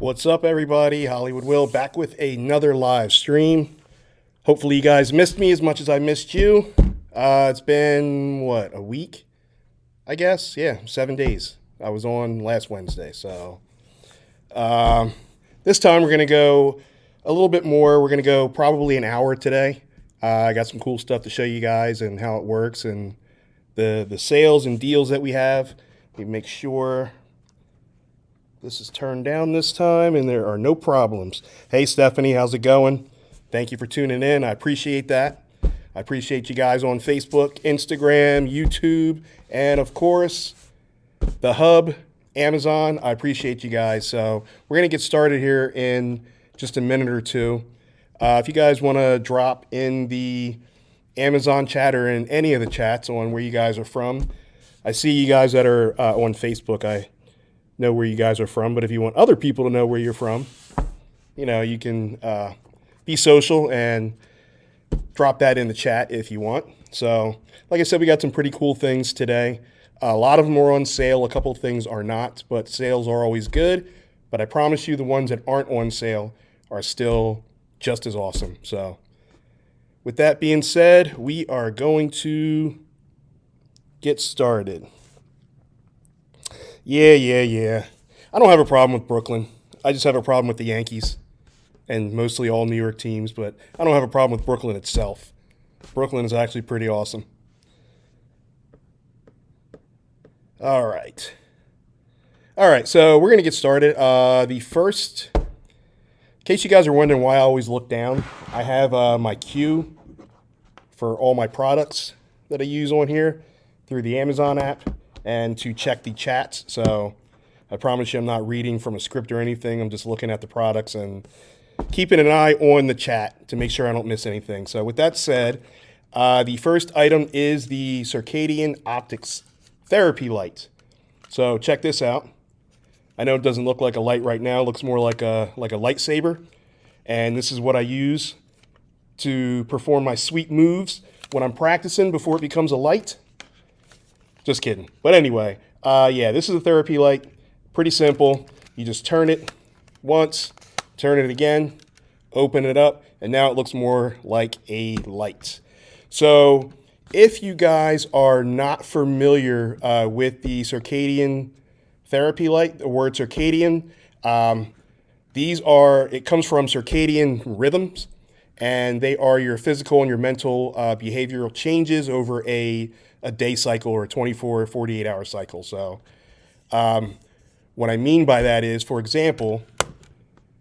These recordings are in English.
What's up, everybody? Hollywood Will back with another live stream. Hopefully you guys missed me as much as I missed you. It's been, what, a week? I guess, yeah, 7 days. I was on last Wednesday, so this time we're going to go a little bit more. We're going to go probably an hour today. I got some cool stuff to show you guys and how it works and the sales and deals that we have. We make sure this is turned down this time and there are no problems. Hey, Stephanie, how's it going? Thank you for tuning in. I appreciate that. I appreciate you guys on Facebook, Instagram, YouTube, and of course, the hub, Amazon. I appreciate you guys. So we're going to get started here in just a minute or two. If you guys want to drop in the Amazon chat or in any of the chats on where you guys are from, I see you guys that are on Facebook. I know where you guys are from, but if you want other people to know where you're from, you know, you can be social and drop that in the chat if you want. So, like I said, we got some pretty cool things today. A lot of them are on sale. A couple of things are not, but sales are always good. But I promise you the ones that aren't on sale are still just as awesome. So, with that being said, we are going to get started. Yeah. I don't have a problem with Brooklyn. I just have a problem with the Yankees and mostly all New York teams, but I don't have a problem with Brooklyn itself. Brooklyn is actually pretty awesome. All right, so we're going to get started. In case you guys are wondering why I always look down, I have my queue for all my products that I use on here through the Amazon app and to check the chats. So I promise you I'm not reading from a script or anything. I'm just looking at the products and keeping an eye on the chat to make sure I don't miss anything. So with that said, the first item is the Circadian Optics Therapy Light. So check this out. I know it doesn't look like a light right now. It looks more like a lightsaber. And this is what I use to perform my sweet moves when I'm practicing before it becomes a light. Just kidding. But anyway, yeah, this is a therapy light. Pretty simple. You just turn it once, turn it again, open it up, and now it looks more like a light. So if you guys are not familiar with the circadian therapy light, the word circadian, it comes from circadian rhythms, and they are your physical and your mental behavioral changes over a day cycle or a 24 or 48 hour cycle. So what I mean by that is, for example,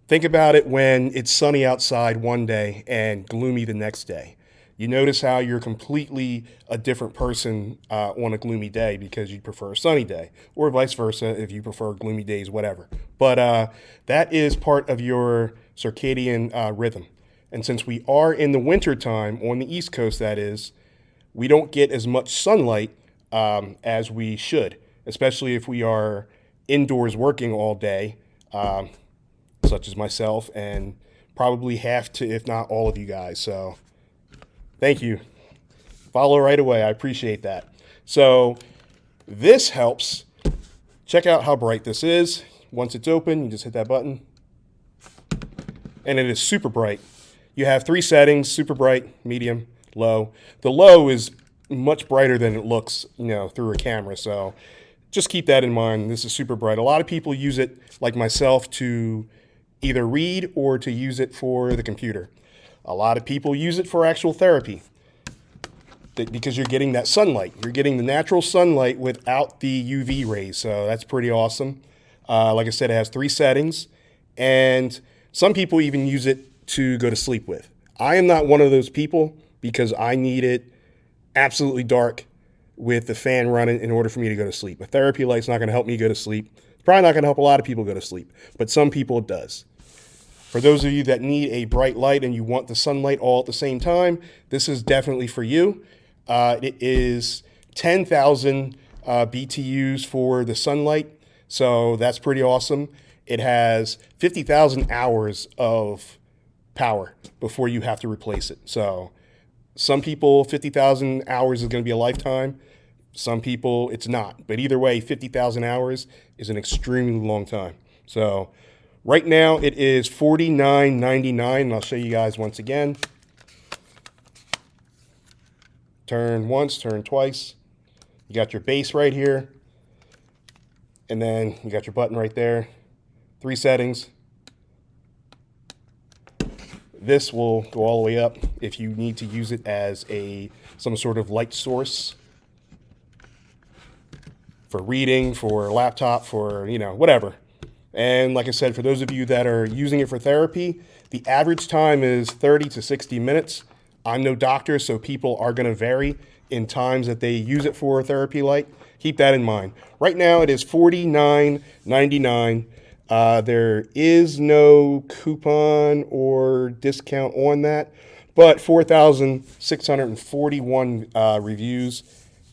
think about it when it's sunny outside one day and gloomy the next day. You notice how you're completely a different person on a gloomy day because you prefer a sunny day, or vice versa if you prefer gloomy days, whatever. But that is part of your circadian rhythm. And since we are in the winter time, on the East Coast that is, we don't get as much sunlight as we should, especially if we are indoors working all day, such as myself and probably half to, if not all of you guys. So thank you. Follow right away. I appreciate that. So this helps. Check out how bright this is. Once it's open, you just hit that button. And it is super bright. You have 3 settings: super bright, medium, low. The low is much brighter than it looks, through a camera. So just keep that in mind. This is super bright. A lot of people use it, like myself, to either read or to use it for the computer. A lot of people use it for actual therapy because you're getting that sunlight. You're getting the natural sunlight without the UV rays. So that's pretty awesome. Like I said, it has 3 settings, and some people even use it to go to sleep with. I am not one of those people because I need it absolutely dark with the fan running in order for me to go to sleep. A therapy light's not going to help me go to sleep. It's probably not going to help a lot of people go to sleep, but some people it does. For those of you that need a bright light and you want the sunlight all at the same time, this is definitely for you. It is 10,000 BTUs for the sunlight, so that's pretty awesome. It has 50,000 hours of power before you have to replace it. So some people, 50,000 hours is going to be a lifetime. Some people, it's not. But either way, 50,000 hours is an extremely long time. So Right now it is $49.99, and I'll show you guys once again. Turn once, turn twice. You got your base right here, and then you got your button right there. 3 settings. This will go all the way up if you need to use it as some sort of light source for reading, for laptop, for, whatever. And like I said, for those of you that are using it for therapy, the average time is 30 to 60 minutes. I'm no doctor, so people are going to vary in times that they use it for therapy light. Keep that in mind. Right now it is $49.99. There is no coupon or discount on that, but 4,641 reviews,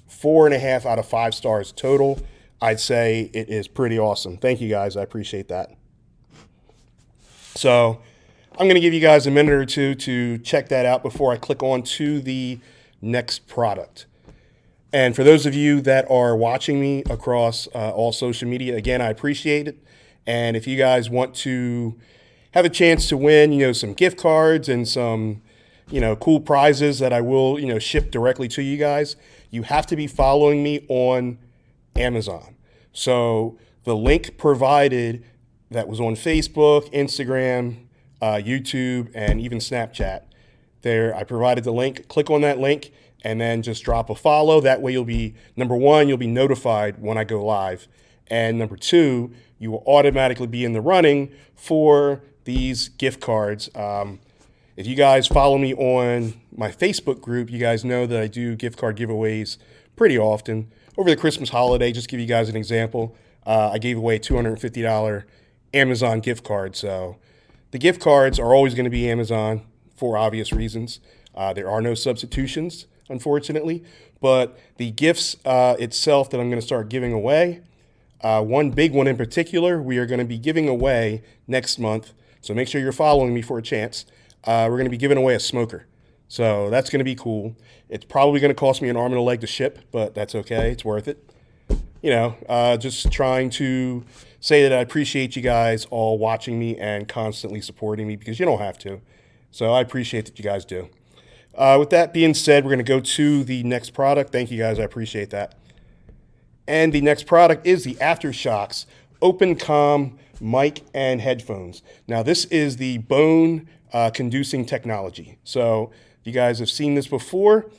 4.5 out of 5 stars total. I'd say it is pretty awesome. Thank you guys. I appreciate that. So I'm going to give you guys a minute or two to check that out before I click on to the next product. And for those of you that are watching me across all social media, again, I appreciate it. And if you guys want to have a chance to win, some gift cards and some, cool prizes that I will, ship directly to you guys, you have to be following me on Amazon. So the link provided that was on Facebook, Instagram, YouTube, and even Snapchat, there I provided the link. Click on that link and then just drop a follow. That way you'll be, number one, you'll be notified when I go live. And number two, you will automatically be in the running for these gift cards. If you guys follow me on my Facebook group, you guys know that I do gift card giveaways pretty often. Over the Christmas holiday, just give you guys an example, I gave away a $250 Amazon gift card. So the gift cards are always going to be Amazon for obvious reasons. There are no substitutions, unfortunately, but the gifts itself that I'm going to start giving away, one big one in particular, we are going to be giving away next month. So make sure you're following me for a chance. We're going to be giving away a smoker. So that's going to be cool. It's probably going to cost me an arm and a leg to ship, but that's okay. It's worth it. Just trying to say that I appreciate you guys all watching me and constantly supporting me, because you don't have to. So I appreciate that you guys do. With that being said, we're going to go to the next product. Thank you guys. I appreciate that. And the next product is the AfterShokz Open Comm mic and headphones. Now, this is the bone conducing technology. So if you guys have seen this before,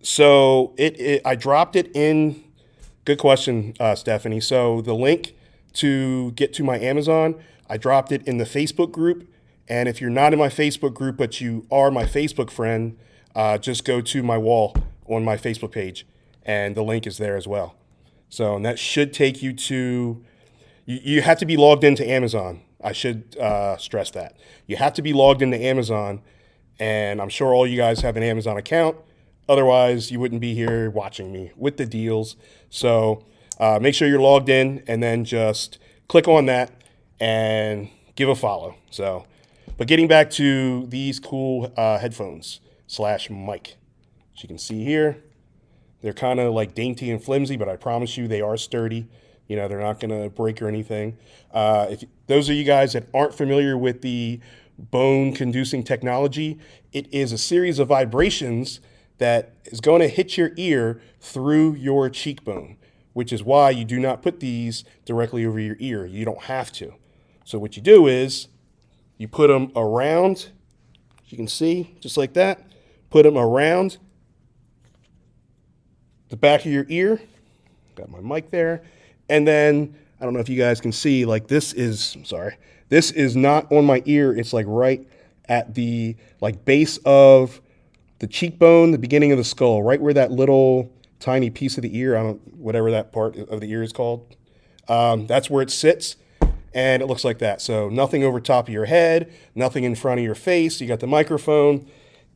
so I dropped it in, good question, Stephanie. So the link to get to my Amazon, I dropped it in the Facebook group. And if you're not in my Facebook group, but you are my Facebook friend, just go to my wall on my Facebook page, and the link is there as well. So, and that should take you to, you have to be logged into Amazon. I should stress that. You have to be logged into Amazon, and I'm sure all you guys have an Amazon account. Otherwise, you wouldn't be here watching me with the deals. So make sure you're logged in, and then just click on that and give a follow. So, but getting back to these cool headphones / mic. As you can see here, they're kind of like dainty and flimsy, but I promise you they are sturdy. They're not going to break or anything. If those of you guys that aren't familiar with the bone conducing technology, it is a series of vibrations that is going to hit your ear through your cheekbone, which is why you do not put these directly over your ear. You don't have to. So what you do is you put them around, you can see, just like that. Put them around the back of your ear. Got my mic there. And then, I don't know if you guys can see, like this is not on my ear. It's like right at the base of the cheekbone, the beginning of the skull, right where that little tiny piece of the ear, whatever that part of the ear is called. That's where it sits. And it looks like that. So nothing over top of your head, nothing in front of your face. You got the microphone.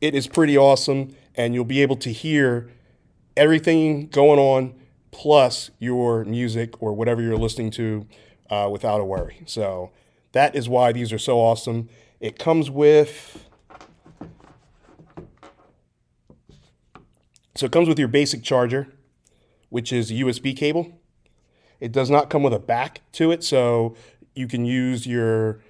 It is pretty awesome, and you'll be able to hear everything going on, plus your music or whatever you're listening to without a worry. So that is why these are so awesome. It comes with, your basic charger, which is a USB cable. It does not come with a back to it, so you can use your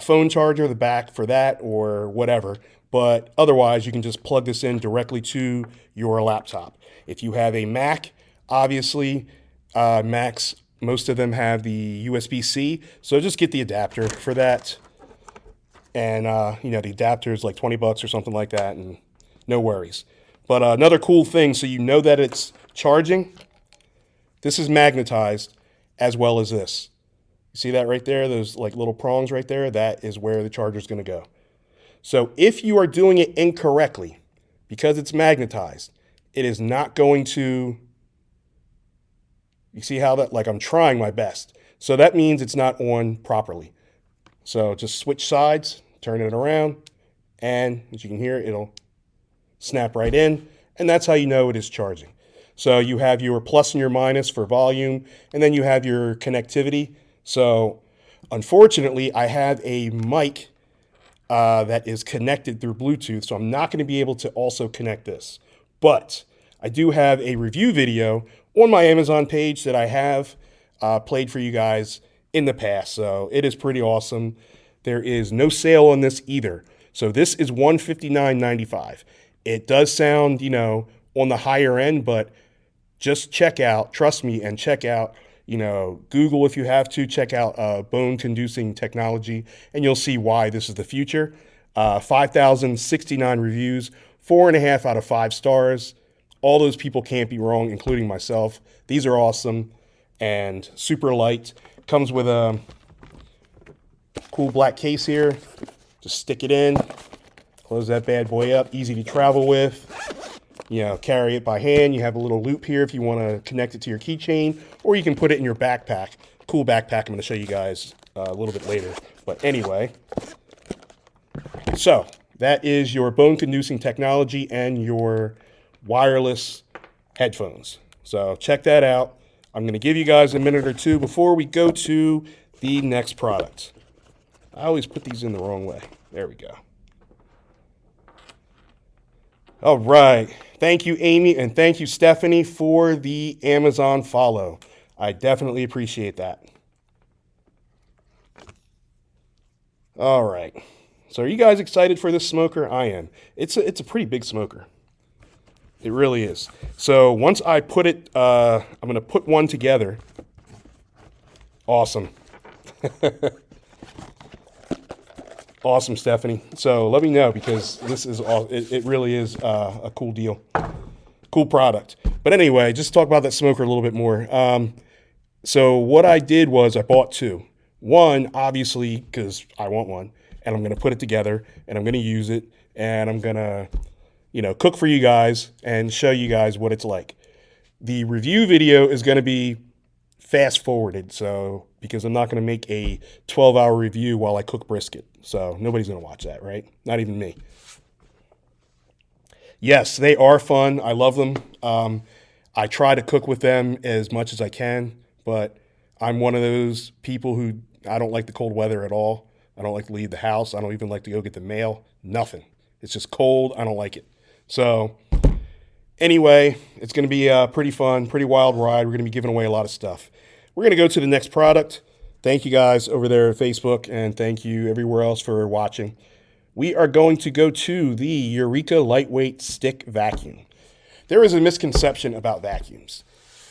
phone charger, the back for that, or whatever. But otherwise, you can just plug this in directly to your laptop. If you have a Mac, obviously, Macs, most of them have the USB-C, so just get the adapter for that. And, the adapter is like $20 or something like that, and no worries. But another cool thing, so you know that it's charging, this is magnetized as well as this. You see that right there? Those like little prongs right there? That is where the charger is going to go. So if you are doing it incorrectly, because it's magnetized, it is not going to, you see how that, like I'm trying my best. So that means it's not on properly. So just switch sides, turn it around, and as you can hear, it'll snap right in. And that's how you know it is charging. So you have your plus and your minus for volume, and then you have your connectivity. So unfortunately, I have a mic that is connected through Bluetooth, so I'm not going to be able to also connect this. But I do have a review video on my Amazon page that I have played for you guys in the past, so it is pretty awesome. There is no sale on this either. So this is $159.95. It does sound, on the higher end, but just check out, trust me, and check out, Google if you have to, check out bone-conducing technology, and you'll see why this is the future. 5,069 reviews, 4.5 out of 5 stars. All those people can't be wrong, including myself. These are awesome and super light. Comes with a cool black case here. Just stick it in, close that bad boy up, easy to travel with. Carry it by hand. You have a little loop here if you want to connect it to your keychain, or you can put it in your backpack. Cool backpack I'm going to show you guys a little bit later. But anyway, so that is your bone-conducing technology and your wireless headphones. So check that out. I'm going to give you guys a minute or two before we go to the next product. I always put these in the wrong way. There we go. All right. Thank you, Amy, and thank you, Stephanie, for the Amazon follow. I definitely appreciate that. All right. So are you guys excited for this smoker? I am. It's a pretty big smoker. It really is. So once I put it, I'm going to put one together. Awesome. Awesome, Stephanie. So let me know, because this is all, it really is a cool deal. Cool product. But anyway, just talk about that smoker a little bit more. So what I did was I bought two. One, obviously, because I want one, and I'm going to put it together, and I'm going to use it, and I'm going to, cook for you guys and show you guys what it's like. The review video is going to be fast forwarded, so because I'm not going to make a 12-hour review while I cook brisket. So nobody's going to watch that, right? Not even me. Yes, they are fun. I love them. I try to cook with them as much as I can, but I'm one of those people who, I don't like the cold weather at all. I don't like to leave the house. I don't even like to go get the mail. Nothing. It's just cold. I don't like it. So anyway, it's going to be a pretty fun, pretty wild ride. We're going to be giving away a lot of stuff. We're going to go to the next product. Thank you guys over there at Facebook, and thank you everywhere else for watching. We are going to go to the Eureka Lightweight Stick Vacuum. There is a misconception about vacuums.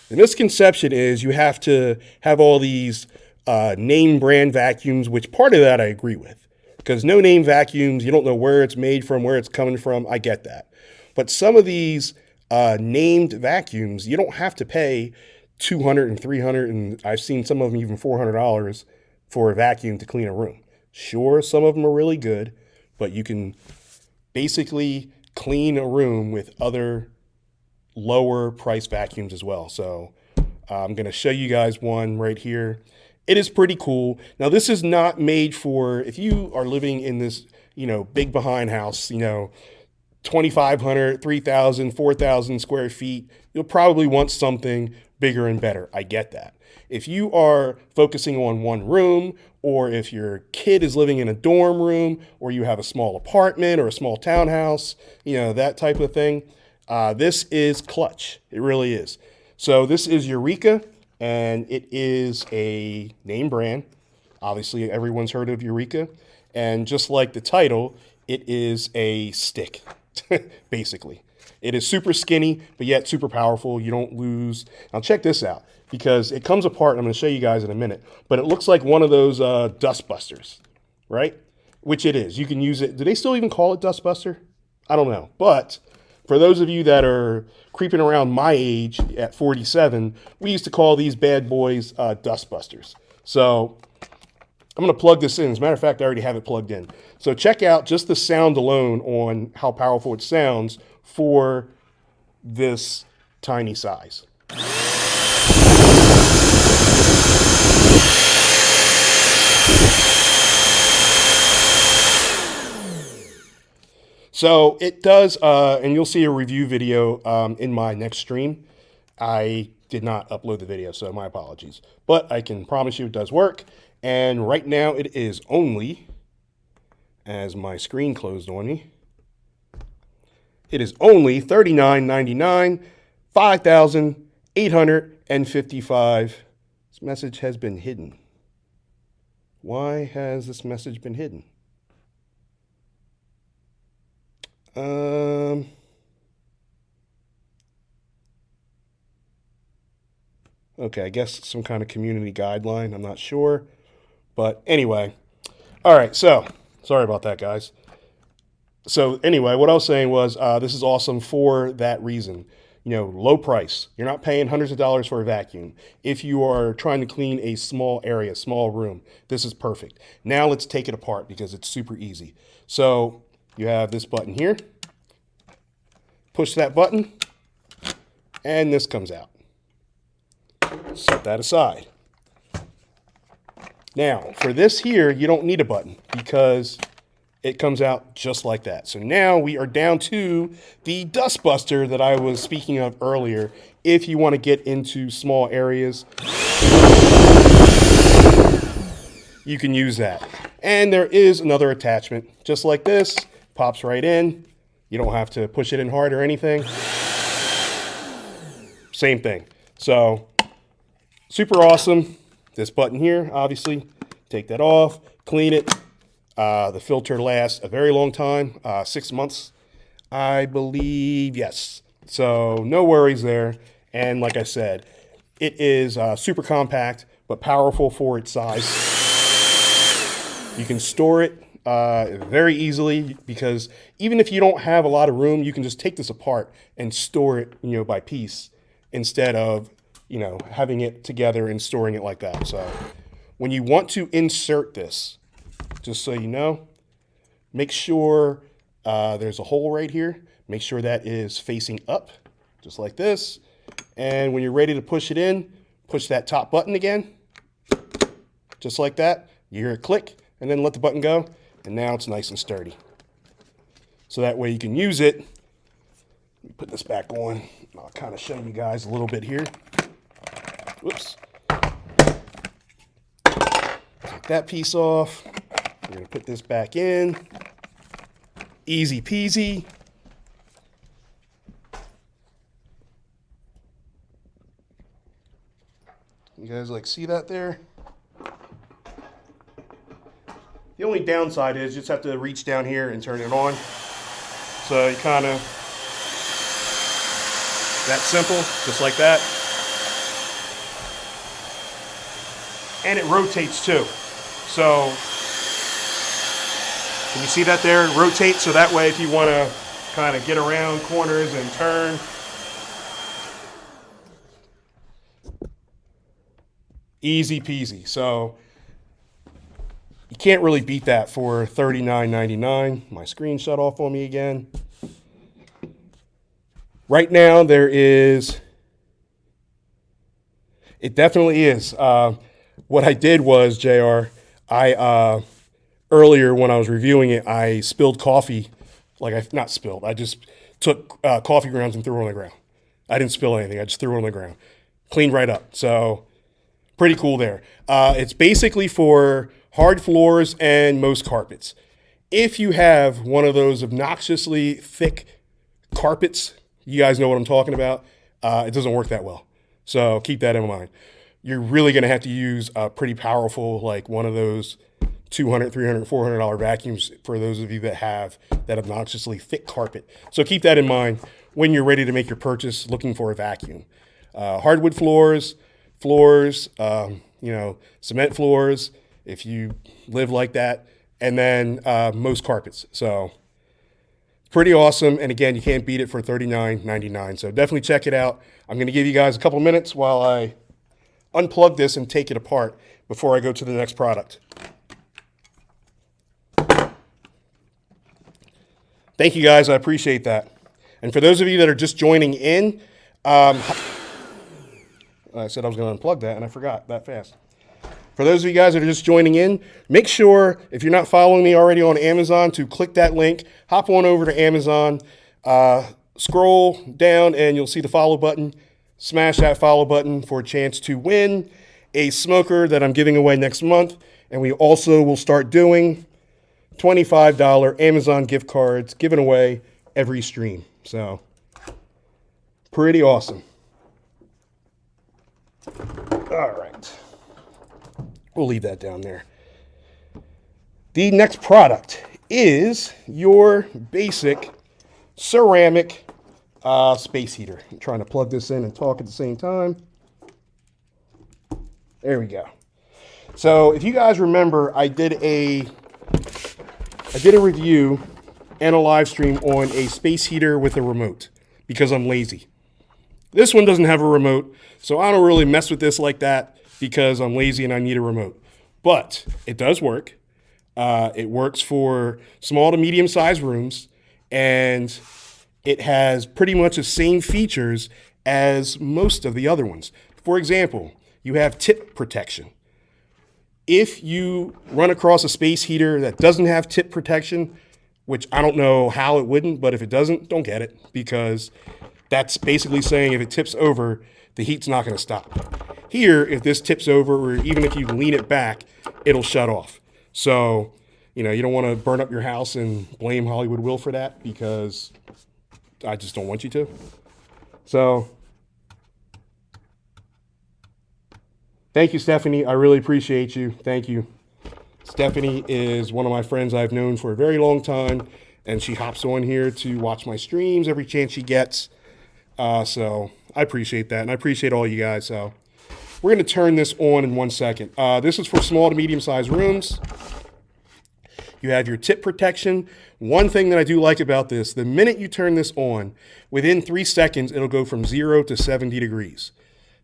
The misconception is you have to have all these name brand vacuums, which part of that I agree with. Because no name vacuums, you don't know where it's made from, where it's coming from. I get that. But some of these named vacuums, you don't have to pay $200 and $300, and I've seen some of them even $400 for a vacuum to clean a room. Sure, some of them are really good, but you can basically clean a room with other lower price vacuums as well. So I'm going to show you guys one right here. It is pretty cool. Now, this is not made for, if you are living in this, big behind house, 2,500, 3,000, 4,000 square feet, you'll probably want something bigger and better. I get that. If you are focusing on one room, or if your kid is living in a dorm room, or you have a small apartment or a small townhouse, that type of thing, this is clutch. It really is. So this is Eureka, and it is a name brand. Obviously, everyone's heard of Eureka. And just like the title, it is a stick, basically. It is super skinny, but yet super powerful. You don't lose. Now check this out, because it comes apart, and I'm going to show you guys in a minute. But it looks like one of those dust busters, right? Which it is. You can use it. Do they still even call it dust buster? I don't know. But for those of you that are creeping around my age at 47, we used to call these bad boys dust busters. So I'm going to plug this in. As a matter of fact, I already have it plugged in. So check out just the sound alone on how powerful it sounds for this tiny size. So it does, and you'll see a review video in my next stream. I did not upload the video, so my apologies. But I can promise you it does work. And right now it is only, as my screen closed on me, it is only $39.99, 5,855. This message has been hidden. Why has this message been hidden? Okay, I guess some kind of community guideline. I'm not sure. But anyway, all right, so sorry about that, guys. So anyway, what I was saying was this is awesome for that reason. You know, low price. You're not paying hundreds of dollars for a vacuum. If you are trying to clean a small area, small room, this is perfect. Now let's take it apart because it's super easy. So you have this button here. Push that button, and this comes out. Set that aside. Now, for this here, you don't need a button because it comes out just like that. So now we are down to the dust buster that I was speaking of earlier. If you want to get into small areas, you can use that. And there is another attachment, just like this, pops right in. You don't have to push it in hard or anything. Same thing. So super awesome. This button here, obviously, take that off, clean it. The filter lasts a very long time, 6 months, I believe, yes. So no worries there. And like I said, it is super compact, but powerful for its size. You can store it very easily because even if you don't have a lot of room, you can just take this apart and store it, you know, by piece instead of, you know, having it together and storing it like that. So when you want to insert this, just so you know, make sure there's a hole right here. Make sure that is facing up, just like this. And when you're ready to push it in, push that top button again, just like that. You hear it click, and then let the button go, and now it's nice and sturdy. So that way you can use it. Let me put this back on. I'll kind of show you guys a little bit here. Whoops. Take that piece off. We're going to put this back in. Easy peasy. You guys like see that there? The only downside is you just have to reach down here and turn it on. So you kind of, that simple, just like that. And it rotates too. So, can you see that there? It rotates, so that way if you want to kind of get around corners and turn. Easy peasy. So, you can't really beat that for $39.99. My screen shut off on me again. Right now, there is, it definitely is. What I did was, JR, earlier when I was reviewing it, I spilled coffee. Not spilled, I just took coffee grounds and threw it on the ground. I didn't spill anything, I just threw it on the ground. Cleaned right up, so pretty cool there. It's basically for hard floors and most carpets. If you have one of those obnoxiously thick carpets, you guys know what I'm talking about, it doesn't work that well. So keep that in mind. You're really going to have to use a pretty powerful, like one of those $200, $300, $400 vacuums for those of you that have that obnoxiously thick carpet. So keep that in mind when you're ready to make your purchase looking for a vacuum. Hardwood floors, cement floors, if you live like that, and then most carpets. So pretty awesome. And again, you can't beat it for $39.99. So definitely check it out. I'm going to give you guys a couple minutes while I unplug this and take it apart before I go to the next product. Thank you guys. I appreciate that. And for those of you that are just joining in, I said I was going to unplug that and I forgot that fast. For those of you guys that are just joining in, make sure, if you're not following me already on Amazon, to click that link, hop on over to Amazon, scroll down and you'll see the follow button. Smash that follow button for a chance to win a smoker that I'm giving away next month. And we also will start doing $25 Amazon gift cards given away every stream. So pretty awesome. All right. We'll leave that down there. The next product is your basic ceramic space heater. I'm trying to plug this in and talk at the same time. There we go. So if you guys remember, I did a review and a live stream on a space heater with a remote because I'm lazy. This one doesn't have a remote, so I don't really mess with this like that because I'm lazy and I need a remote. But it does work. It works for small to medium-sized rooms, and it has pretty much the same features as most of the other ones. For example, you have tip protection. If you run across a space heater that doesn't have tip protection, which I don't know how it wouldn't, but if it doesn't, don't get it, because that's basically saying if it tips over, the heat's not going to stop. Here, if this tips over, or even if you lean it back, it'll shut off. So, you don't want to burn up your house and blame Hollywood Will for that, because I just don't want you to. So, thank you, Stephanie. I really appreciate you. Thank you. Stephanie is one of my friends I've known for a very long time, and she hops on here to watch my streams every chance she gets. So I appreciate that, and I appreciate all you guys. So we're going to turn this on in 1 second. This is for small to medium-sized rooms. You have your tip protection. One thing that I do like about this, the minute you turn this on, within 3 seconds, it'll go from 0 to 70 degrees.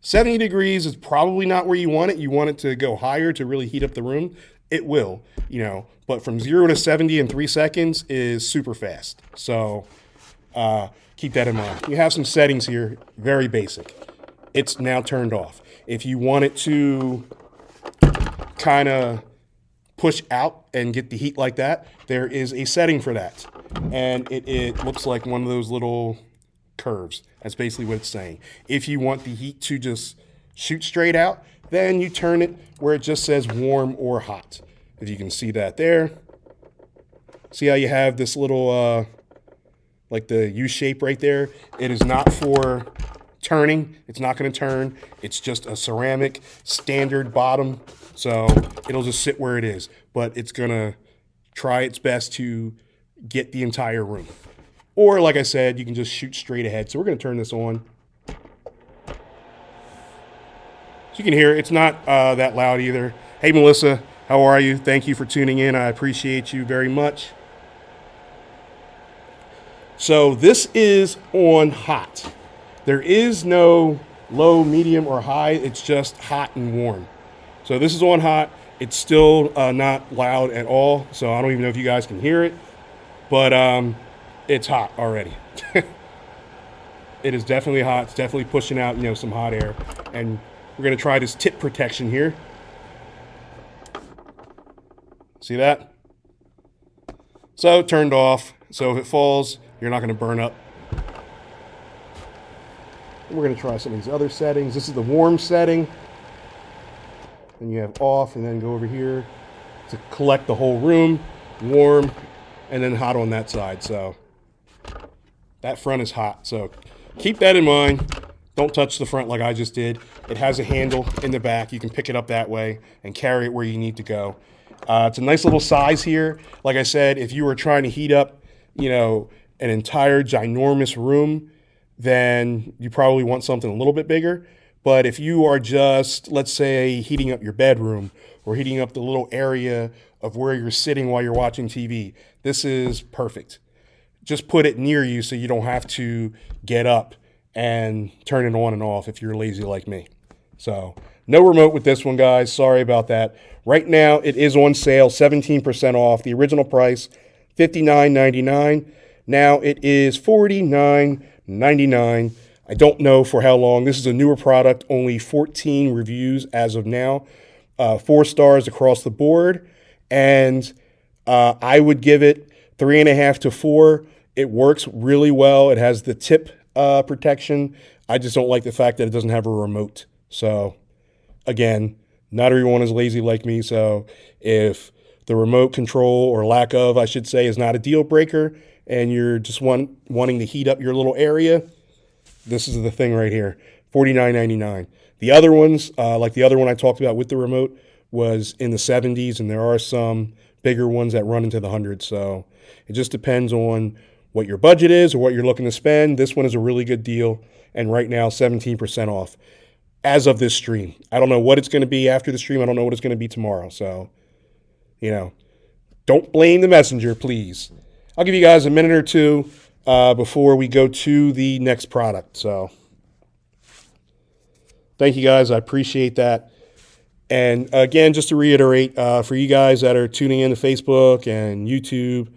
70 degrees is probably not where you want it. You want it to go higher to really heat up the room. It will, but from 0 to 70 in 3 seconds is super fast. So keep that in mind. You have some settings here, very basic. It's now turned off. If you want it to kind of push out and get the heat like that, there is a setting for that. And it looks like one of those little curves. That's basically what it's saying. If you want the heat to just shoot straight out, then you turn it where it just says warm or hot. If you can see that there. See how you have this little, like the U shape right there? It is not for turning. It's not going to turn. It's just a ceramic standard bottom. So it'll just sit where it is. But it's going to try its best to get the entire room. Or, like I said, you can just shoot straight ahead. So we're going to turn this on. So you can hear it's not that loud either. Hey, Melissa, how are you? Thank you for tuning in. I appreciate you very much. So this is on hot. There is no low, medium, or high. It's just hot and warm. So this is on hot. It's still not loud at all. So I don't even know if you guys can hear it. But it's hot already. It is definitely hot. It's definitely pushing out, some hot air. And we're going to try this tip protection here. See that? So turned off. So if it falls, you're not going to burn up. And we're going to try some of these other settings. This is the warm setting. Then you have off, and then go over here to collect the whole room. Warm, and then hot on that side. So that front is hot. So keep that in mind. Don't touch the front like I just did. It has a handle in the back. You can pick it up that way and carry it where you need to go. It's a nice little size here. Like I said, if you were trying to heat up, an entire ginormous room, then you probably want something a little bit bigger. But if you are just, let's say, heating up your bedroom or heating up the little area of where you're sitting while you're watching TV, this is perfect. Just put it near you so you don't have to get up and turn it on and off if you're lazy like me. So no remote with this one, guys. Sorry about that. Right now it is on sale, 17% off. The original price, $59.99. Now it is $49.99. I don't know for how long. This is a newer product, only 14 reviews as of now. 4 stars across the board. And I would give it 3.5 to 4. It works really well. It has the tip protection. I just don't like the fact that it doesn't have a remote. So again, not everyone is lazy like me. So if the remote control, or lack of, I should say, is not a deal breaker and you're just wanting to heat up your little area, this is the thing right here, $49.99. The other ones, like the other one I talked about with the remote, was in the 70s, and there are some bigger ones that run into the hundreds. So it just depends on what your budget is or what you're looking to spend. This one is a really good deal, and right now 17% off as of this stream. I don't know what it's going to be after the stream. I don't know what it's going to be tomorrow. So, don't blame the messenger, please. I'll give you guys a minute or two before we go to the next product. So thank you guys. I appreciate that. And again, just to reiterate, for you guys that are tuning in to Facebook and YouTube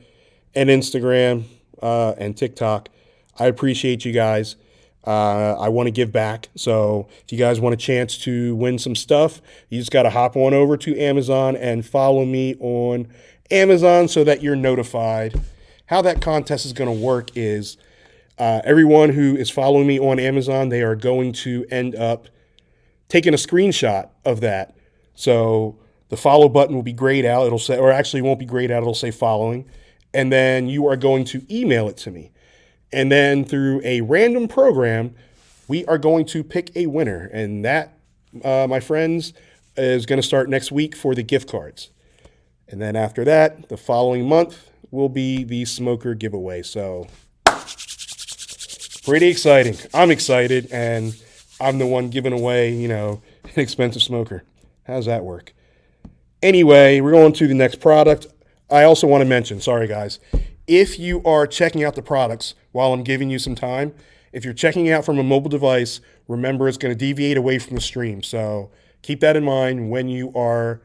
and Instagram and TikTok, I appreciate you guys. I want to give back. So if you guys want a chance to win some stuff, you just got to hop on over to Amazon and follow me on Amazon so that you're notified. How that contest is going to work is everyone who is following me on Amazon, they are going to end up taking a screenshot of that. So the follow button will be grayed out. It'll say, or actually it won't be grayed out. It'll say following. And then you are going to email it to me. And then through a random program, we are going to pick a winner. And that, my friends, is going to start next week for the gift cards. And then after that, the following month will be the smoker giveaway. So pretty exciting. I'm excited, and I'm the one giving away, an expensive smoker. How's that work? Anyway, we're going to the next product. I also want to mention, sorry guys, if you are checking out the products while I'm giving you some time, if you're checking out from a mobile device, remember it's going to deviate away from the stream. So keep that in mind when you are,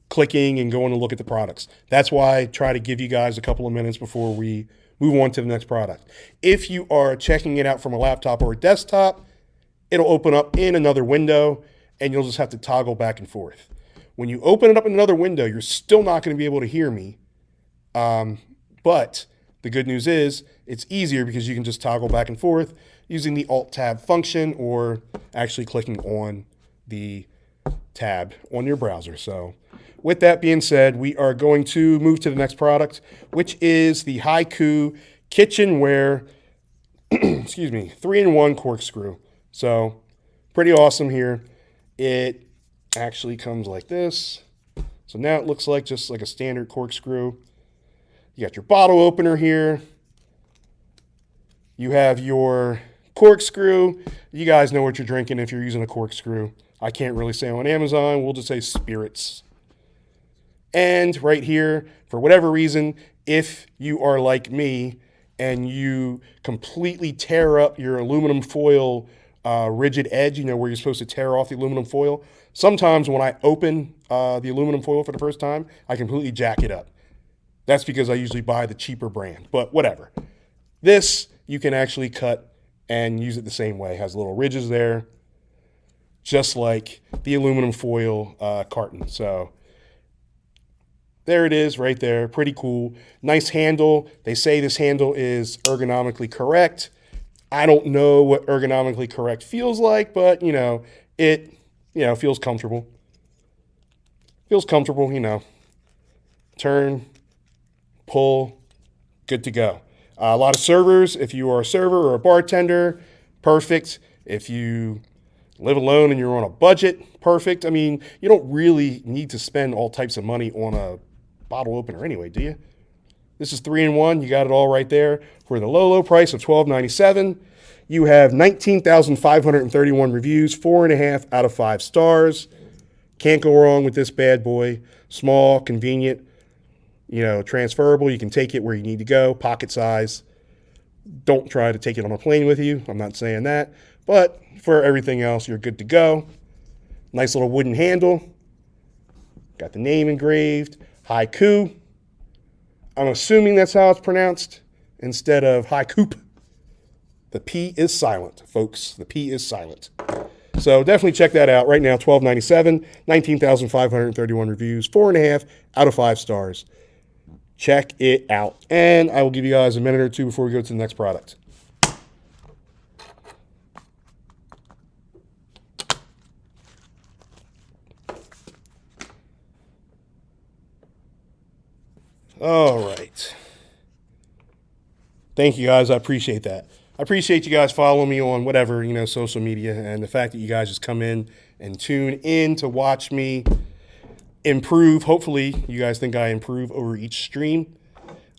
clicking and going to look at the products. That's why I try to give you guys a couple of minutes before we move on to the next product. If you are checking it out from a laptop or a desktop, it'll open up in another window and you'll just have to toggle back and forth. When you open it up in another window, you're still not going to be able to hear me. But the good news is it's easier because you can just toggle back and forth using the Alt-Tab function or actually clicking on the tab on your browser. So with that being said, we are going to move to the next product, which is the Haiku kitchenware, 3-in-1 corkscrew. So pretty awesome here. It actually comes like this. So now it looks like just like a standard corkscrew. You got your bottle opener here. You have your corkscrew. You guys know what you're drinking if you're using a corkscrew. I can't really say on Amazon. We'll just say spirits. And right here, for whatever reason, if you are like me and you completely tear up your aluminum foil rigid edge, where you're supposed to tear off the aluminum foil, sometimes when I open the aluminum foil for the first time, I completely jack it up. That's because I usually buy the cheaper brand, but whatever. This, you can actually cut and use it the same way. It has little ridges there, just like the aluminum foil carton. So there it is right there. Pretty cool. Nice handle. They say this handle is ergonomically correct. I don't know what ergonomically correct feels like, but, it, feels comfortable. Feels comfortable, Turn, pull, good to go. A lot of servers, if you are a server or a bartender, perfect. If you live alone and you're on a budget, perfect. I mean, you don't really need to spend all types of money on a bottle opener anyway, do you? This is 3-in-1. You got it all right there for the low, low price of $12.97. You have 19,531 reviews, 4.5 out of 5 stars. Can't go wrong with this bad boy. Small, convenient, transferable. You can take it where you need to go, pocket size. Don't try to take it on a plane with you. I'm not saying that. But for everything else, you're good to go. Nice little wooden handle. Got the name engraved. Haiku. I'm assuming that's how it's pronounced instead of haiku. The P is silent, folks. The P is silent. So definitely check that out right now. $12.97, 19,531 reviews, 4.5 out of 5 stars. Check it out. And I will give you guys a minute or two before we go to the next product. All right. Thank you guys. I appreciate that. I appreciate you guys following me on whatever, social media, and the fact that you guys just come in and tune in to watch me improve. Hopefully you guys think I improve over each stream.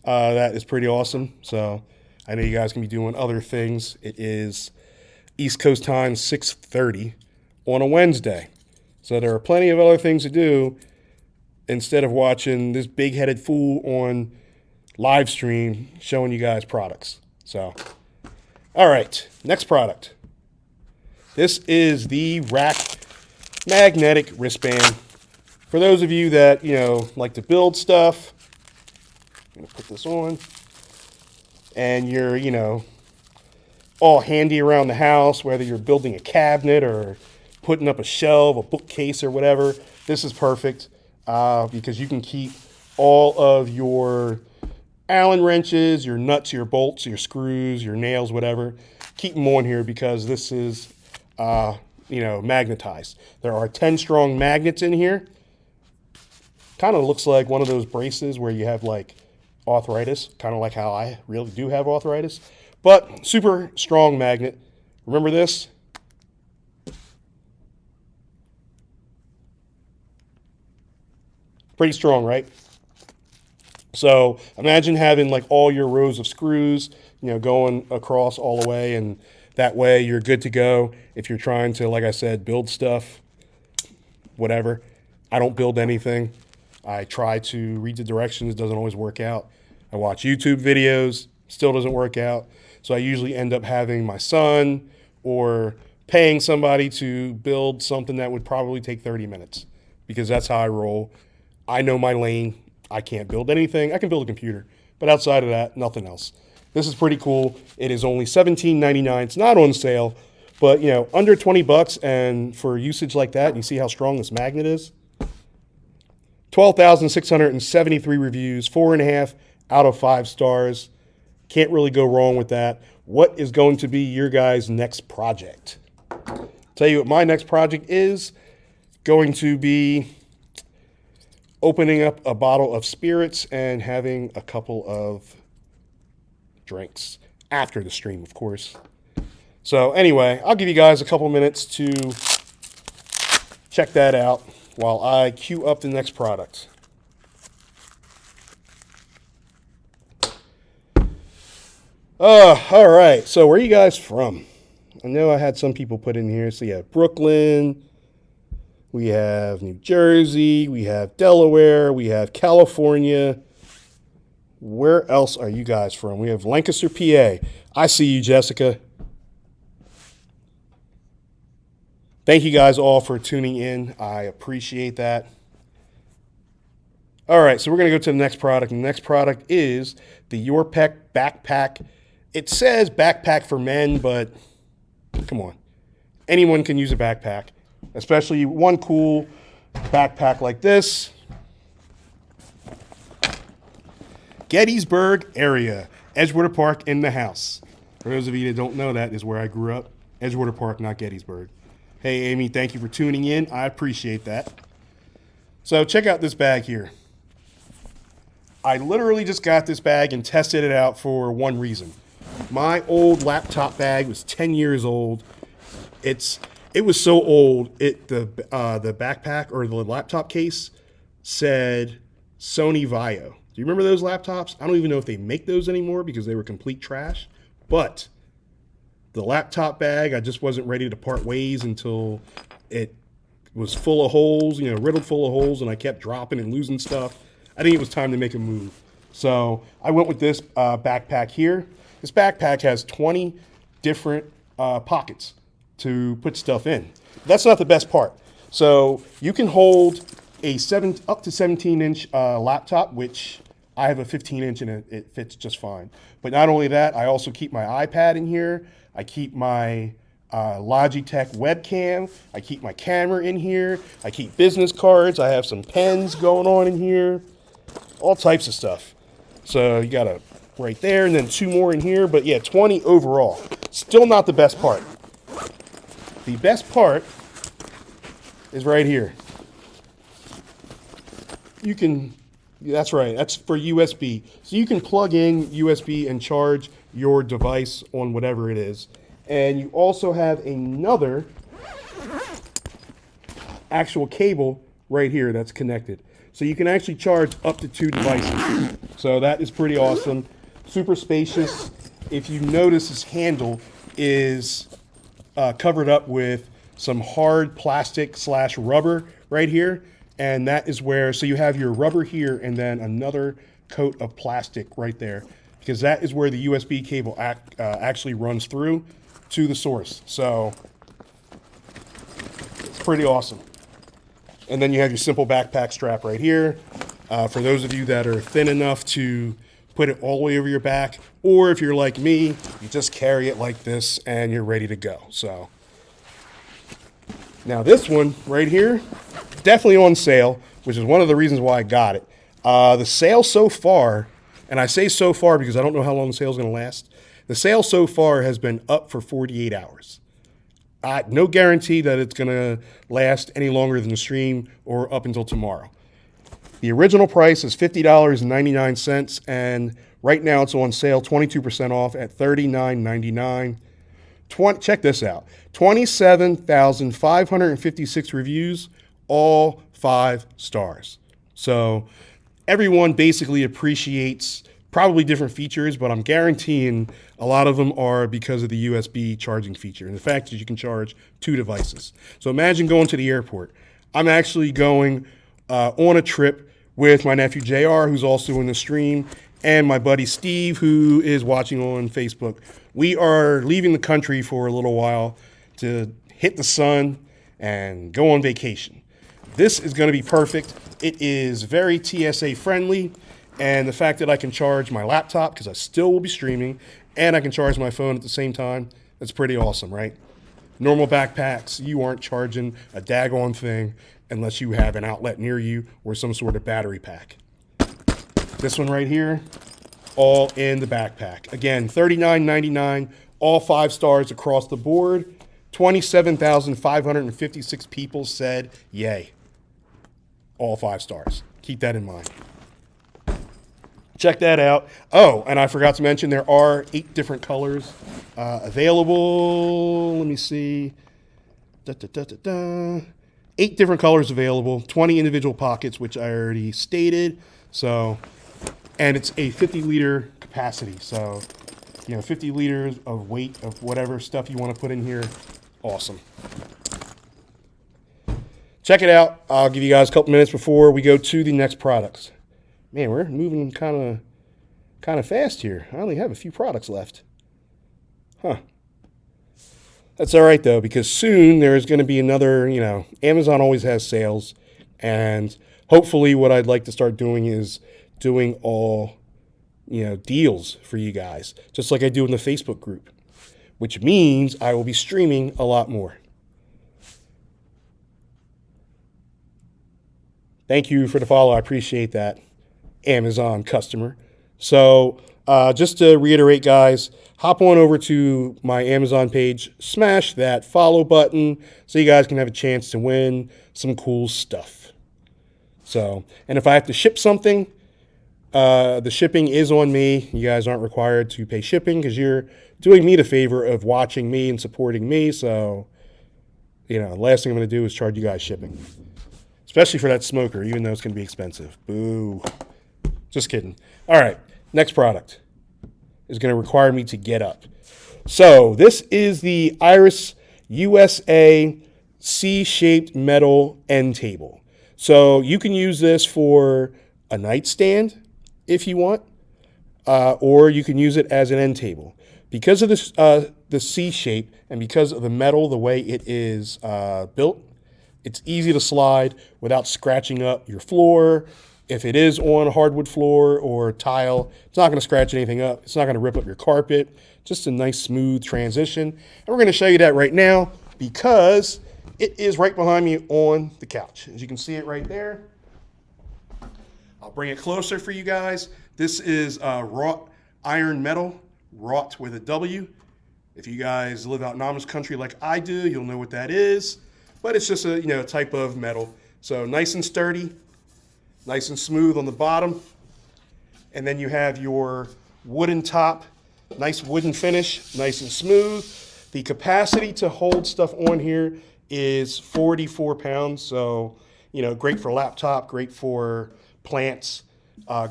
That is pretty awesome. So I know you guys can be doing other things. It is East Coast time, 6:30 on a Wednesday. So there are plenty of other things to do instead of watching this big-headed fool on live stream showing you guys products. So, all right, next product. This is the Rack Magnetic Wristband. For those of you that, like to build stuff, I'm going to put this on, and you're, all handy around the house, whether you're building a cabinet or putting up a shelf, a bookcase, or whatever, this is perfect. Because you can keep all of your Allen wrenches, your nuts, your bolts, your screws, your nails, whatever. Keep them on here because this is, magnetized. There are 10 strong magnets in here. Kind of looks like one of those braces where you have like arthritis, kind of like how I really do have arthritis. But super strong magnet. Remember this? Pretty strong, right? So imagine having like all your rows of screws, going across all the way, and that way you're good to go if you're trying to, like I said, build stuff, whatever. I don't build anything. I try to read the directions. It doesn't always work out. I watch YouTube videos, still doesn't work out. So I usually end up having my son or paying somebody to build something that would probably take 30 minutes because that's how I roll. I know my lane. I can't build anything. I can build a computer, but outside of that, nothing else. This is pretty cool. It is only $17.99. It's not on sale, but under $20, and for usage like that, you see how strong this magnet is. 12,673 reviews, 4.5 out of 5 stars. Can't really go wrong with that. What is going to be your guys' next project? Tell you what my next project is going to be opening up a bottle of spirits and having a couple of drinks after the stream, of course. So anyway, I'll give you guys a couple minutes to check that out while I queue up the next product. All right. So where are you guys from? I know I had some people put in here. So you have Brooklyn. We have New Jersey, we have Delaware, we have California. Where else are you guys from? We have Lancaster, PA. I see you, Jessica. Thank you guys all for tuning in. I appreciate that. All right, so we're going to go to the next product. The next product is the Yourpec Backpack. It says backpack for men, but come on. Anyone can use a backpack. Especially one cool backpack like this. Gettysburg area, Edgewater Park in the house. For those of you that don't know, that is where I grew up. Edgewater Park, not Gettysburg. Hey, Amy, thank you for tuning in. I appreciate that. So check out this bag here. I literally just got this bag and tested it out for one reason. My old laptop bag was 10 years old. It was so old. The backpack or the laptop case said Sony Vaio. Do you remember those laptops? I don't even know if they make those anymore because they were complete trash. But the laptop bag, I just wasn't ready to part ways until it was full of holes, riddled full of holes, and I kept dropping and losing stuff. I think it was time to make a move. So I went with this backpack here. This backpack has 20 different pockets to put stuff in. That's not the best part. So you can hold a up to 17-inch laptop, which I have a 15-inch and it fits just fine. But not only that, I also keep my iPad in here. I keep my Logitech webcam. I keep my camera in here. I keep business cards. I have some pens going on in here. All types of stuff. So you got a right there and then 2 more in here. But yeah, 20 overall. Still not the best part. The best part is right here. That's right, that's for USB. So you can plug in USB and charge your device on whatever it is. And you also have another actual cable right here that's connected. So you can actually charge up to 2 devices. So that is pretty awesome. Super spacious. If you notice, this handle is covered up with some hard plastic / rubber right here. And that is where, so you have your rubber here and then another coat of plastic right there, because that is where the USB cable actually runs through to the source. So it's pretty awesome. And then you have your simple backpack strap right here. For those of you that are thin enough to put it all the way over your back, or if you're like me, you just carry it like this and you're ready to go. So now this one right here, definitely on sale, which is one of the reasons why I got it. The sale so far, and I say so far because I don't know how long the sale is going to last. The sale so far has been up for 48 hours. No guarantee that it's going to last any longer than the stream or up until tomorrow. The original price is $50.99, and right now it's on sale, 22% off at $39.99. Check this out, 27,556 reviews, all 5 stars. So everyone basically appreciates probably different features, but I'm guaranteeing a lot of them are because of the USB charging feature and the fact that you can charge 2 devices. So imagine going to the airport. I'm actually going on a trip with my nephew JR, who's also in the stream, and my buddy Steve, who is watching on Facebook. We are leaving the country for a little while to hit the sun and go on vacation. This is going to be perfect. It is very TSA friendly, and the fact that I can charge my laptop, because I still will be streaming, and I can charge my phone at the same time, that's pretty awesome, right? Normal backpacks, you aren't charging a daggone thing unless you have an outlet near you or some sort of battery pack. This one right here, all in the backpack. Again, $39.99, all 5 stars across the board. 27,556 people said yay. All 5 stars. Keep that in mind. Check that out. Oh, and I forgot to mention there are 8 different colors available. Let me see. 8 different colors available, 20 individual pockets, which I already stated. So, and it's a 50-liter capacity. So, 50 liters of weight of whatever stuff you want to put in here. Awesome. Check it out. I'll give you guys a couple minutes before we go to the next products. Man, we're moving kind of fast here. I only have a few products left. Huh. That's all right, though, because soon there's going to be another, Amazon always has sales. And hopefully what I'd like to start doing is doing all, deals for you guys, just like I do in the Facebook group, which means I will be streaming a lot more. Thank you for the follow. I appreciate that, Amazon customer. So just to reiterate, guys, hop on over to my Amazon page, smash that follow button so you guys can have a chance to win some cool stuff. So, and if I have to ship something, The shipping is on me. You guys aren't required to pay shipping because you're doing me the favor of watching me and supporting me. So, last thing I'm going to do is charge you guys shipping, especially for that smoker, even though it's going to be expensive. Boo. Just kidding. All right, next product is going to require me to get up. So this is the Iris USA C-shaped metal end table. So you can use this for a nightstand if you want, or you can use it as an end table. Because of this, the C shape, and because of the metal, the way it is built, it's easy to slide without scratching up your floor. If it is on a hardwood floor or tile, it's not going to scratch anything up. It's not going to rip up your carpet. Just a nice, smooth transition. And we're going to show you that right now because it is right behind me on the couch. As you can see it right there. I'll bring it closer for you guys. This is wrought iron metal, wrought with a W. If you guys live out in Amish country like I do, you'll know what that is. But it's just a type of metal. So nice and sturdy, nice and smooth on the bottom. And then you have your wooden top, nice wooden finish, nice and smooth. The capacity to hold stuff on here is 44 pounds. So, great for a laptop, great for plants,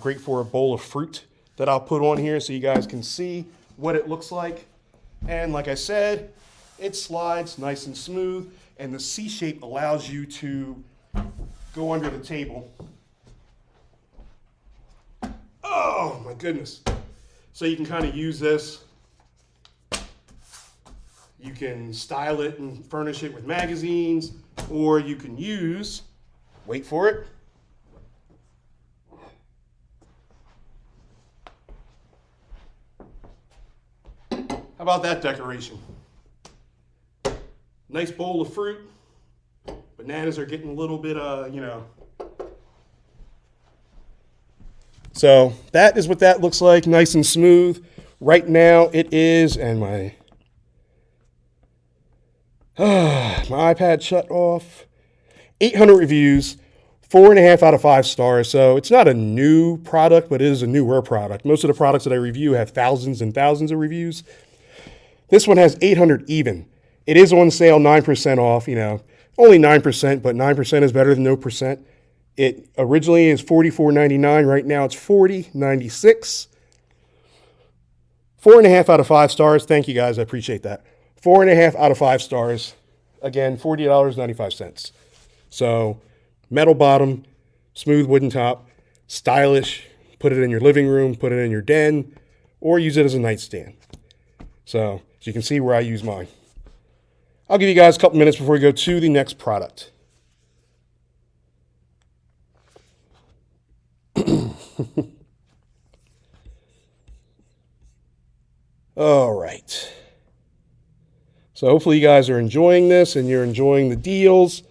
great for a bowl of fruit that I'll put on here so you guys can see what it looks like. And like I said, it slides nice and smooth, and the C shape allows you to go under the table. Oh my goodness. So you can kind of use this. You can style it and furnish it with magazines, or you can use, wait for it, how about that decoration? Nice bowl of fruit. Bananas are getting a little bit, So that is what that looks like, nice and smooth. Right now it is, and my iPad shut off. 800 reviews, 4.5 out of 5 stars. So it's not a new product, but it is a newer product. Most of the products that I review have thousands and thousands of reviews. This one has 800 even. It is on sale, 9% off, only 9%, but 9% is better than no percent. It originally is $44.99. Right now it's $40.96. 4.5 out of 5 stars. Thank you guys. I appreciate that. 4.5 out of 5 stars. Again, $40.95. So metal bottom, smooth wooden top, stylish. Put it in your living room, put it in your den, or use it as a nightstand. So as you can see where I use mine. I'll give you guys a couple minutes before we go to the next product. All right. So hopefully you guys are enjoying this and you're enjoying the deals.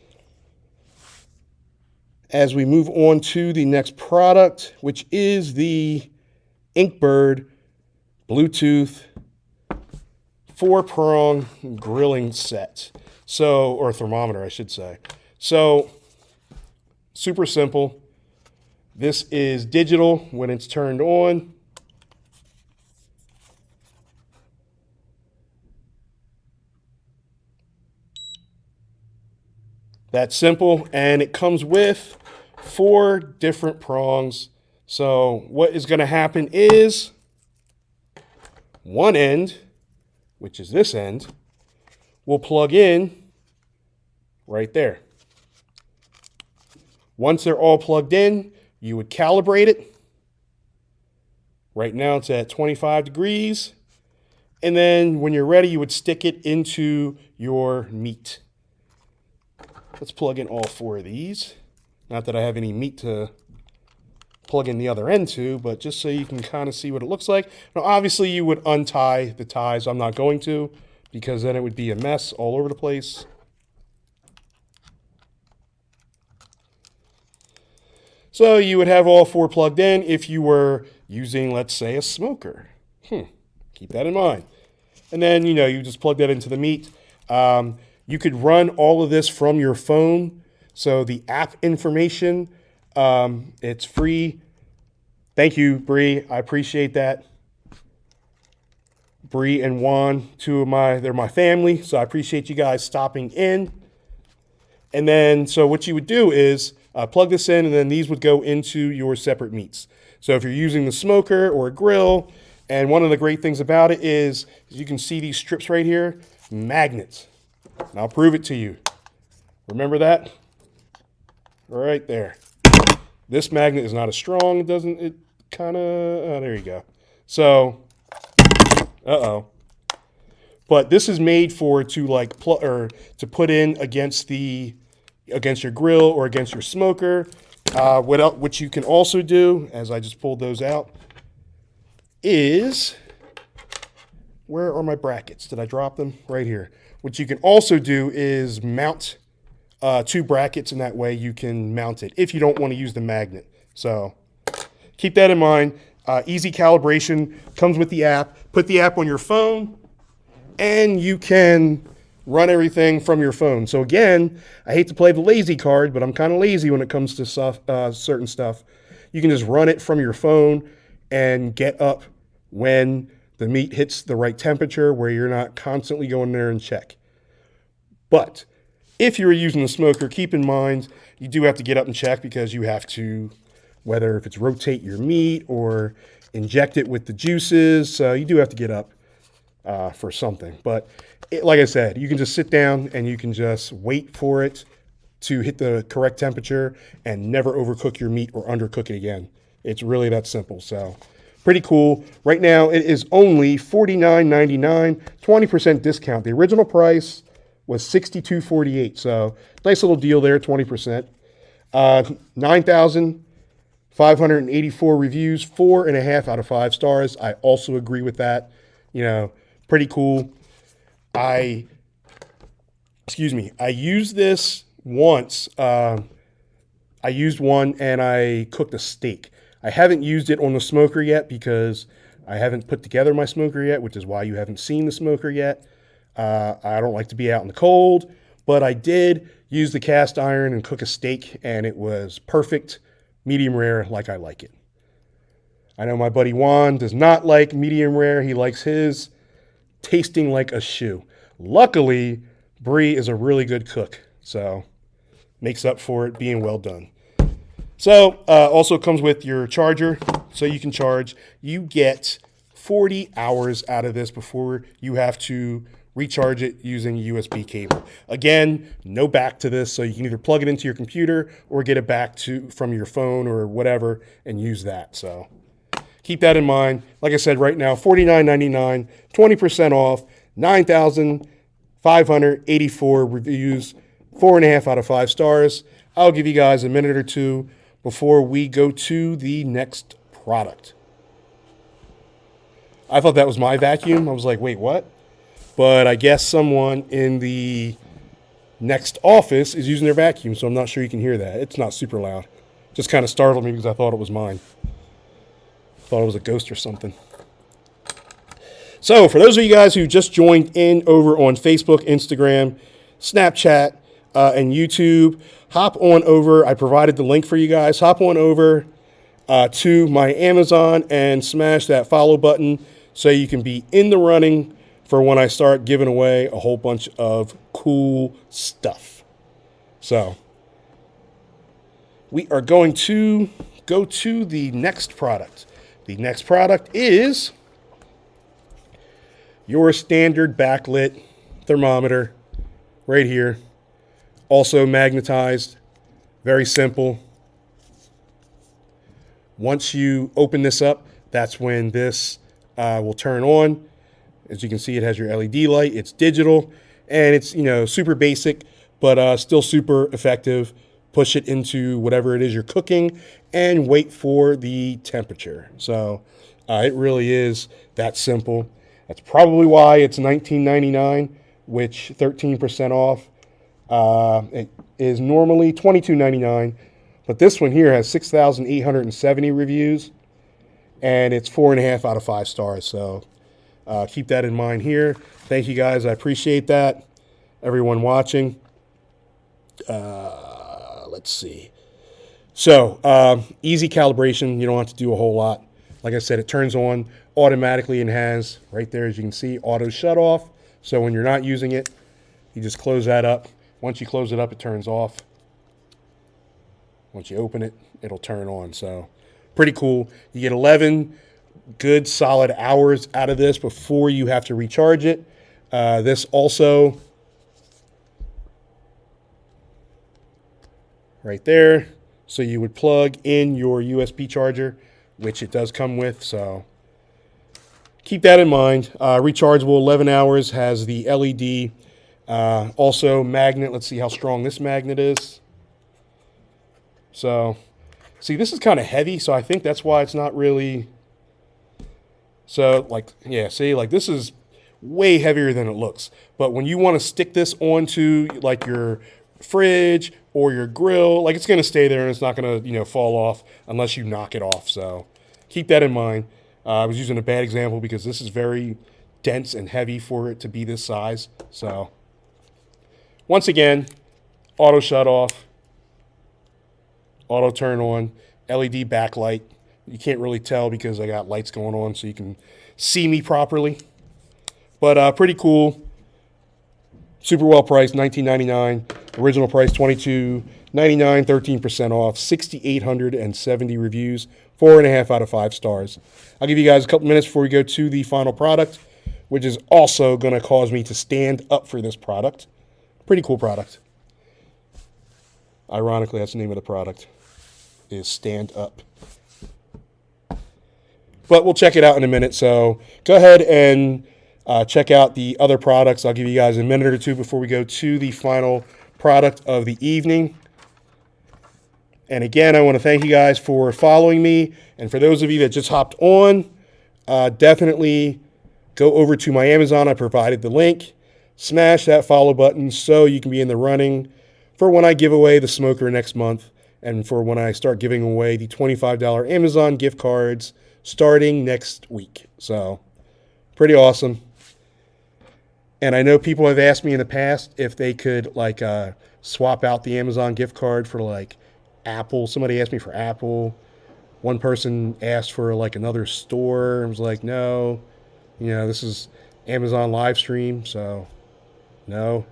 As we move on to the next product, which is the Inkbird Bluetooth 4-prong grilling set. So, or thermometer, I should say. So, super simple. This is digital when it's turned on. That's simple, and it comes with 4 different prongs. So what is going to happen is one end, which is this end, will plug in right there. Once they're all plugged in, you would calibrate it. Right now it's at 25 degrees. And then when you're ready, you would stick it into your meat. Let's plug in all 4 of these. Not that I have any meat to plug in the other end to, but just so you can kind of see what it looks like. Now, obviously, you would untie the ties. I'm not going to, because then it would be a mess all over the place. So you would have all 4 plugged in if you were using, let's say, a smoker. Keep that in mind. And then, you just plug that into the meat. You could run all of this from your phone. So the app information, it's free. Thank you, Bree. I appreciate that. Bree and Juan, they're my family, so I appreciate you guys stopping in. And then, so what you would do is plug this in, and then these would go into your separate meats. So if you're using the smoker or a grill, and one of the great things about it is you can see these strips right here, magnets. And I'll prove it to you. Remember that? Right there. This magnet is not as strong. It kind of, oh, there you go. So, but this is made for to like to put in against your grill or against your smoker. What you can also do, as I just pulled those out, is, where are my brackets? Did I drop them? Right here. What you can also do is mount 2 brackets, and that way you can mount it if you don't want to use the magnet. So keep that in mind. Easy calibration, comes with the app. Put the app on your phone, and you can run everything from your phone. So again, I hate to play the lazy card, but I'm kind of lazy when it comes to certain stuff. You can just run it from your phone and get up when the meat hits the right temperature where you're not constantly going there and check. But if you're using the smoker, keep in mind you do have to get up and check, because you have to, whether if it's rotate your meat or inject it with the juices, so you do have to get up for something. But like I said, you can just sit down and you can just wait for it to hit the correct temperature and never overcook your meat or undercook it again. It's really that simple. So pretty cool. Right now it is only $49.99, 20% discount. The original price was $62.48. So nice little deal there, 20%. 9,584 reviews, 4.5 out of 5 stars. I also agree with that. You know, pretty cool. I used this once. I used one and I cooked a steak. I haven't used it on the smoker yet because I haven't put together my smoker yet, which is why you haven't seen the smoker yet. I don't like to be out in the cold, but I did use the cast iron and cook a steak, and it was perfect, medium rare, like I like it. I know my buddy Juan does not like medium rare. He likes his tasting like a shoe. Luckily, Bree is a really good cook, so makes up for it being well done. So also comes with your charger, so you can charge. You get 40 hours out of this before you have to recharge it using a USB cable. Again, no back to this, so you can either plug it into your computer or get it back from your phone or whatever and use that. So keep that in mind. Like I said, right now, $49.99, 20% off, 9,584 reviews, 4.5 out of 5 stars. I'll give you guys a minute or two before we go to the next product. I thought that was my vacuum. I was like, wait, what? But I guess someone in the next office is using their vacuum, so I'm not sure you can hear that. It's not super loud. Just kind of startled me because I thought it was mine. Thought it was a ghost or something. So for those of you guys who just joined in over on Facebook, Instagram, Snapchat, and YouTube, hop on over. I provided the link for you guys. Hop on over to my Amazon and smash that follow button so you can be in the running for when I start giving away a whole bunch of cool stuff. So we are going to go to the next product. The next product is your standard backlit thermometer right here. Also magnetized, very simple. Once you open this up, that's when this will turn on. As you can see, it has your LED light. It's digital, and it's, you know, super basic, but still super effective. Push it into whatever it is you're cooking and wait for the temperature. So it really is that simple. That's probably why it's $19.99, which 13% off. It is normally $22.99, but this one here has 6,870 reviews, and it's 4.5 out of 5 stars. So keep that in mind here. Thank you guys. I appreciate that. Everyone watching. Let's see. So easy calibration. You don't have to do a whole lot. Like I said, it turns on automatically and has right there, as you can see, auto shut off. So when you're not using it, you just close that up. Once you close it up, it turns off. Once you open it, it'll turn on. So pretty cool. You get 11 good solid hours out of this before you have to recharge it. This also, right there. So you would plug in your USB charger, which it does come with. So keep that in mind. Rechargeable 11 hours, has the LED. Also magnet. Let's see how strong this magnet is. So, see, this is kind of heavy, so I think that's why it's not really. So, like, yeah, see, like this is way heavier than it looks. But when you want to stick this onto like your fridge or your grill, like it's going to stay there and it's not going to, fall off unless you knock it off. So keep that in mind. I was using a bad example because this is very dense and heavy for it to be this size. So once again, auto shut off, auto turn on, LED backlight. You can't really tell because I got lights going on so you can see me properly. But pretty cool. Super well priced, $19.99. Original price $22.99, 13% off, 6,870 reviews, 4.5 out of 5 stars. I'll give you guys a couple minutes before we go to the final product, which is also going to cause me to stand up for this product. Pretty cool product. Ironically, that's the name of the product, is Stand Up. But we'll check it out in a minute. So go ahead and check out the other products. I'll give you guys a minute or two before we go to the final product of the evening. And again, I want to thank you guys for following me. And for those of you that just hopped on, definitely go over to my Amazon. I provided the link. Smash that follow button so you can be in the running for when I give away the smoker next month and for when I start giving away the $25 Amazon gift cards starting next week. So pretty awesome. And I know people have asked me in the past if they could like swap out the Amazon gift card for like Apple. Somebody asked me for Apple. One person asked for like another store. I was like, no, this is Amazon live stream. So no.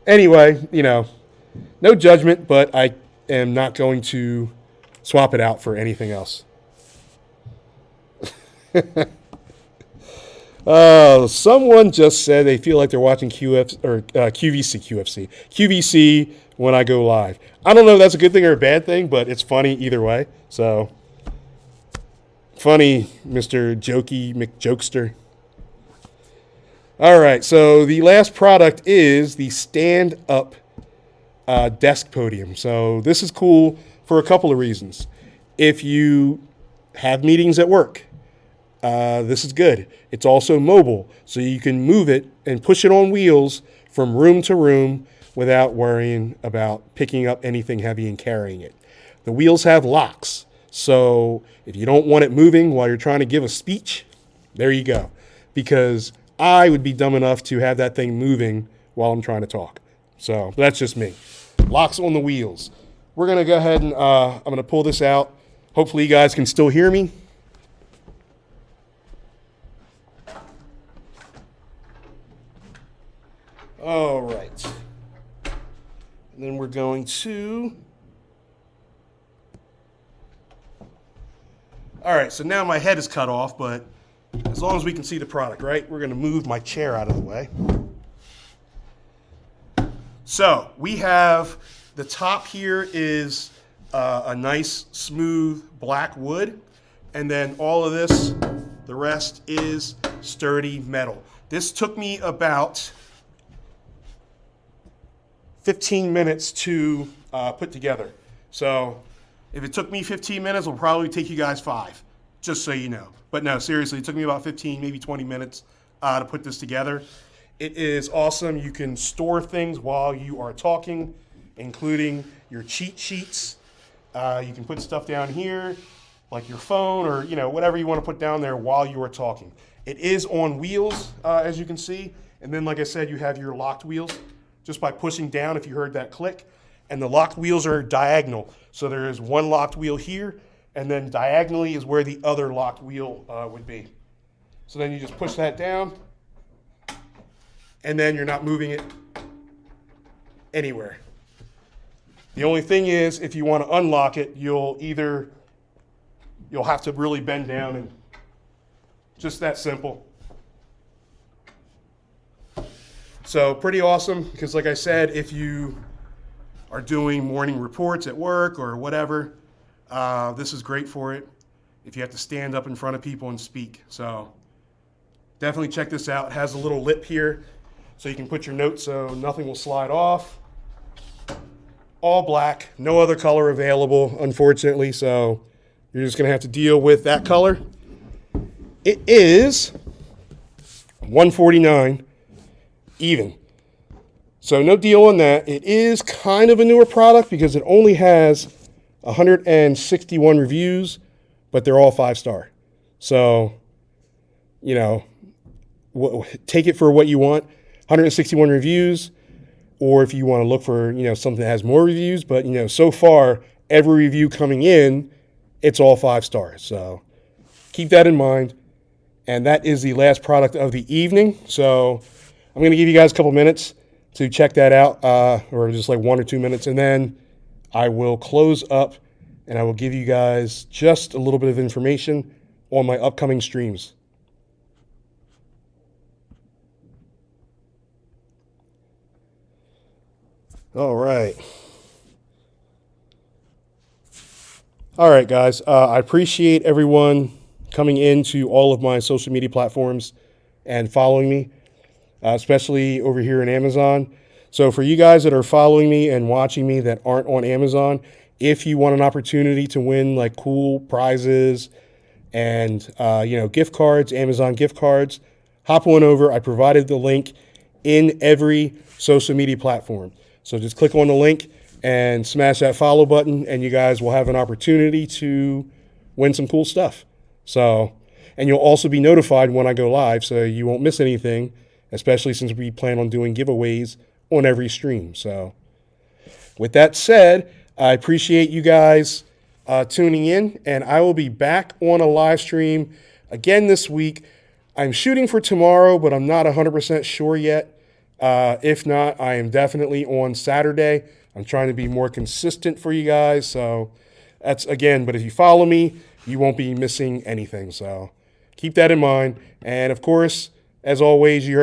Anyway, no judgment, but I am not going to swap it out for anything else. Someone just said they feel like they're watching QVC when I go live. I don't know if that's a good thing or a bad thing, but it's funny either way. So funny, Mr. Jokey McJokester. All right, so the last product is the Stand Up desk podium. So this is cool for a couple of reasons. If you have meetings at work, this is good. It's also mobile, so you can move it and push it on wheels from room to room without worrying about picking up anything heavy and carrying it. The wheels have locks, so if you don't want it moving while you're trying to give a speech, there you go. Because I would be dumb enough to have that thing moving while I'm trying to talk. So that's just me. Locks on the wheels. We're going to go ahead and I'm going to pull this out. Hopefully you guys can still hear me. All right. And then we're going to... All right, so now my head is cut off, but as long as we can see the product, right? We're going to move my chair out of the way. So we have the top here is a nice smooth black wood, and then all of this, the rest is sturdy metal. This took me about 15 minutes to put together. So if it took me 15 minutes, it'll probably take you guys 5, just so you know. But no, seriously, it took me about 15, maybe 20 minutes to put this together. It is awesome. You can store things while you are talking, including your cheat sheets. You can put stuff down here, like your phone or whatever you want to put down there while you are talking. It is on wheels, as you can see. And then, like I said, you have your locked wheels just by pushing down if you heard that click. and the locked wheels are diagonal. So there is one locked wheel here, and then diagonally is where the other locked wheel would be. So then you just push that down, and then you're not moving it anywhere. The only thing is, if you want to unlock it, you'll have to really bend down, and just that simple. So pretty awesome, because like I said, if you are doing morning reports at work or whatever, this is great for it. If you have to stand up in front of people and speak. So definitely check this out. It has a little lip here so you can put your notes so nothing will slide off. All black, no other color available, unfortunately, so you're just gonna have to deal with that color. It is $149 even. So no deal on that. It is kind of a newer product because it only has 161 reviews, but they're all 5-star. So, you know, take it for what you want. 161 reviews, or if you want to look for, you know, something that has more reviews. But, you know, so far, every review coming in, it's all 5 stars. So keep that in mind. And that is the last product of the evening. So I'm going to give you guys a couple minutes to check that out, or just like 1 or 2 minutes. And then I will close up and I will give you guys just a little bit of information on my upcoming streams. All right. All right, guys. I appreciate everyone coming into all of my social media platforms and following me, especially over here in Amazon. So for you guys that are following me and watching me that aren't on Amazon, if you want an opportunity to win like cool prizes and, you know, gift cards, Amazon gift cards, hop on over. I provided the link in every social media platform. So just click on the link and smash that follow button, and you guys will have an opportunity to win some cool stuff. So, and you'll also be notified when I go live, so you won't miss anything, especially since we plan on doing giveaways on every stream. So with that said, I appreciate you guys tuning in, and I will be back on a live stream again this week. I'm shooting for tomorrow, but I'm not 100% sure yet. If not, I am definitely on Saturday. I'm trying to be more consistent for you guys. So that's again, but if you follow me, you won't be missing anything. So keep that in mind. And of course, as always, you